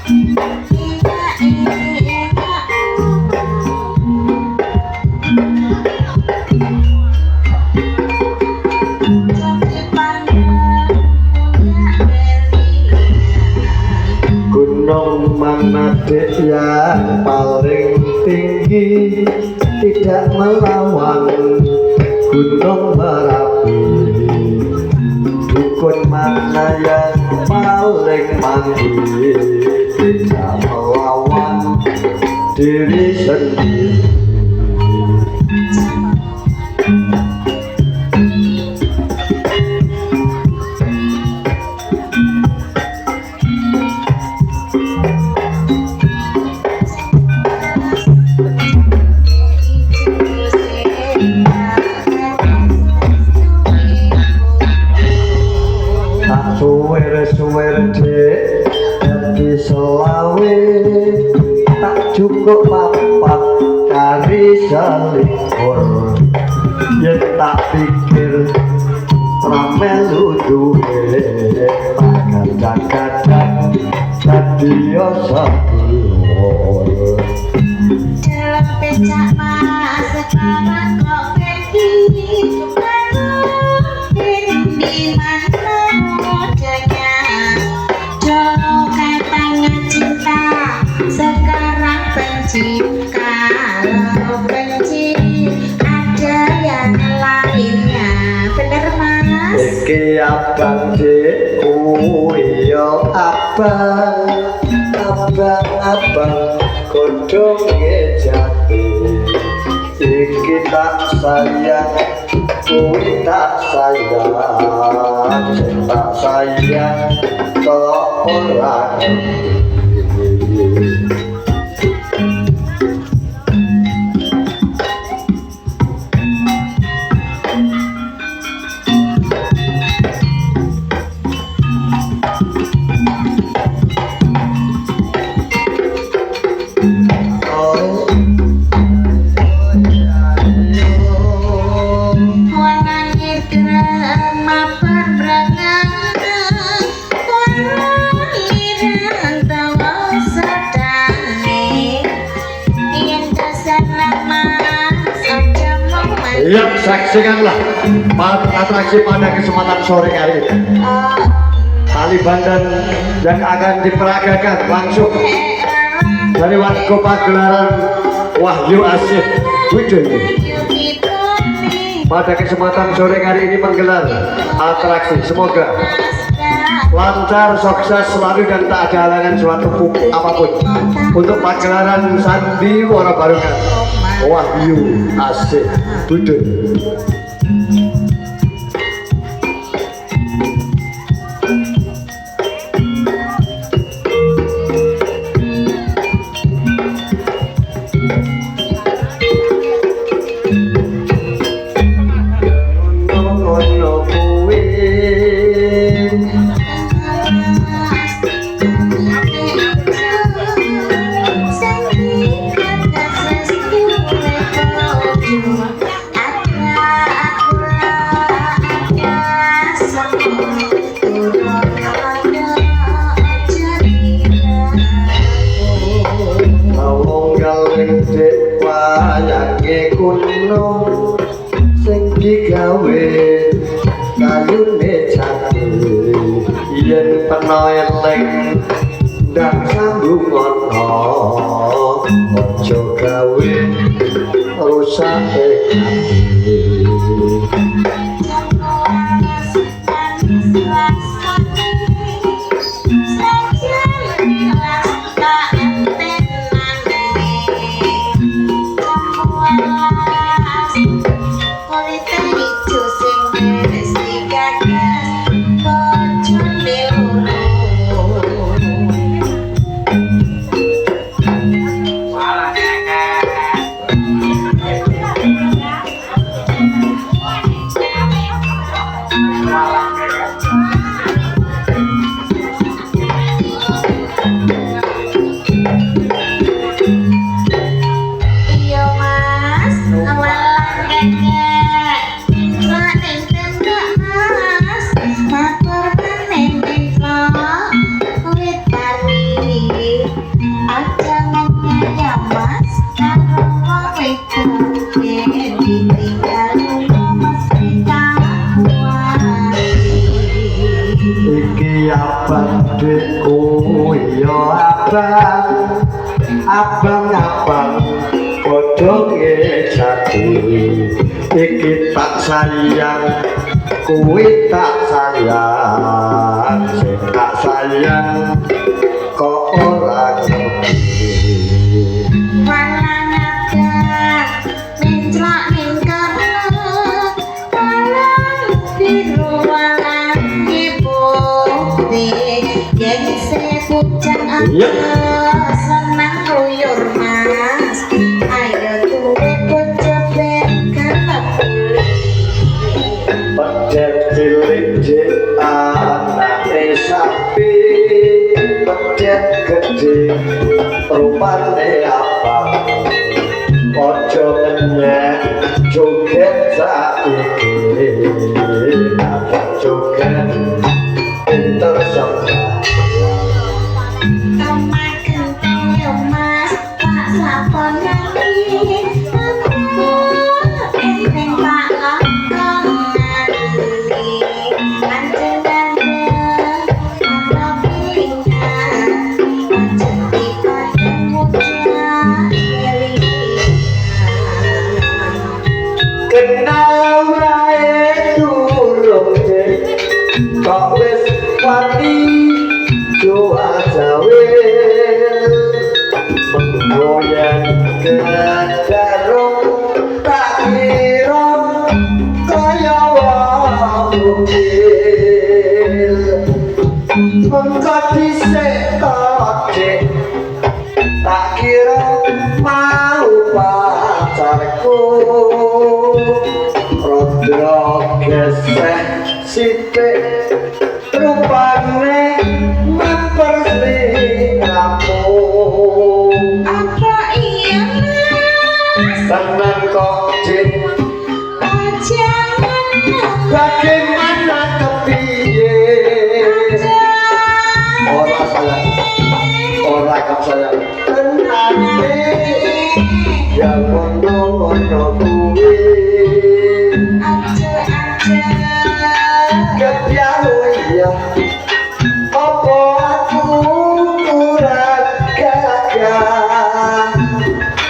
Gunung Manade yang paling tinggi tidak melawan Gunung Merapi. Dukun mana yang paling mandi tidak melawan diri sendiri. Suwer dek dadi selawe tak cukup papat kari selikur yen tak pikir pramelu duwe kadang-kadang dadi yo sepuluh dalam becak mas sekarang kok pergi di mana modanya dulu katanya cinta sekarang benci kalau benci ada yang lainnya bener mas iki abang dek yo abang kodong jati iki tak sayang kuwi tak sayang tak sayang kok ora ya, saksikanlah atraksi pada kesempatan sore hari ini. Taliban dan yang akan diperagakan langsung dari warga pagelaran Wahyu Asih Widodo. Pada kesempatan sore hari ini menggelar atraksi, semoga lancar, sukses selalu dan tak ada halangan suatu apapun untuk pagelaran Sandi Warabarungan Wahyu Asih Widodo. Kuno sing digawe kayune jati yen peno eleng ndak sambung ana aja gawe rusak aja ngomongnya mas karo wong wedok yen ditinggal mesti kakuati. Iki abang dekku yo abang bodho ngejati. Iki tak sayang kuwi tak sayang, sing tak sayang kok ora ngerti. Walang agak menclok ning kono, walang biru walang putih, yen sepucak aku senang ruyur mas, ayo tuwe pojok kelebih. Pedet cilik jek anake sapi, pedet gede rupane apa, ojo ngenyek joget saiki, apa joget pinter sembahyang. Kemakan kaya mas tak sapon lagi, aku enteng tak lakon lagi. Anjenan ana pilihan, aja dipake mudah Kenal wae durung kok wis wani doa jawe goyen kedarung tak kira kaya wong bukil mengko dhisik kok Dik, tak kira mau pacarku rodro geseh sithik rupane mempersliramu. apa iya mas Seneng kok Dik, aja bagaimana kepiye ora salah ora kap sayang tenane yang ngono-ngono kuwi kepiye ya apa aku kurang gagah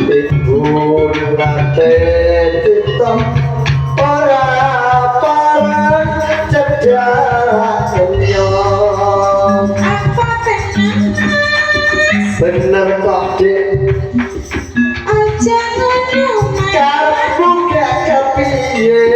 ibu nate ditom ora parang cedak kenyong. apa Bener kok Dik, aja ngono mas karepmu gak kepiye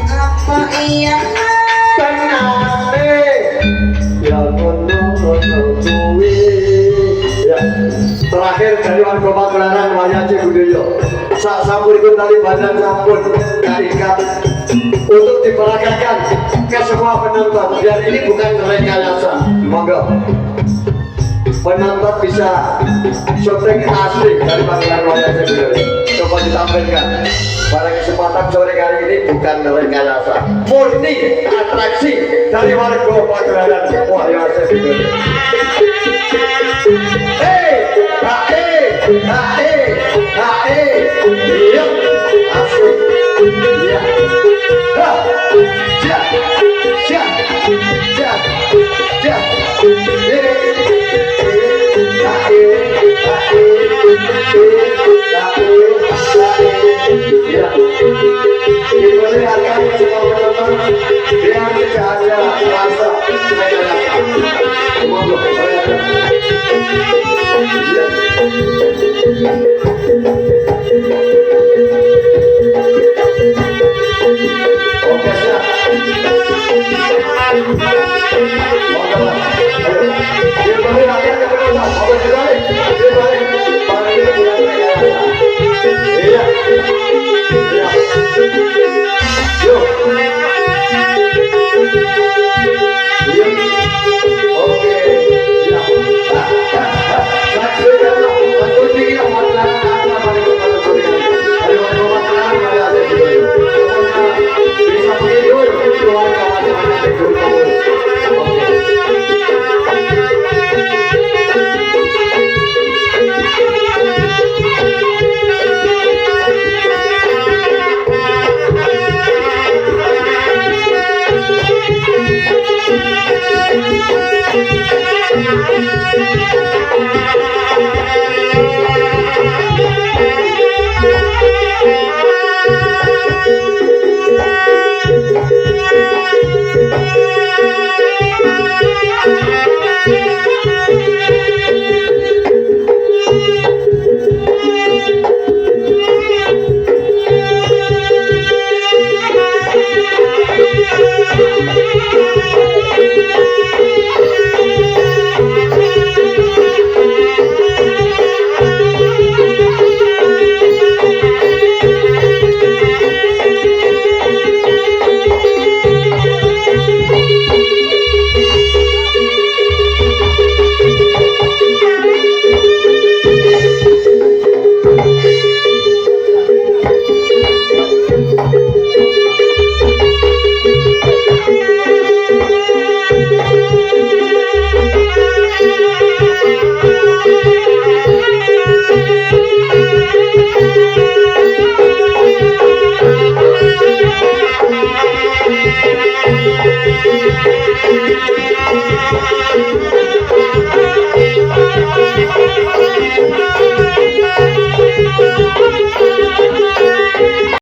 apa iya mas tenane ya ngono-ngono kuwi. Ya, terakhir dari warga Pagelaran Wayah Cibudeyo sak sampuripun tali badan sampun diikat untuk diperagakan ke semua penonton biar ini bukan rekayasa. Monggo penonton bisa syuting asli dari Pagelaran Wayah Cibudeyo. Coba ditampilkan pada kesempatan sore kali ini bukan rekayasa, murni atraksi dari warga Pagelaran Wayah Cibudeyo. Iya, asik, iya, Terima kasih.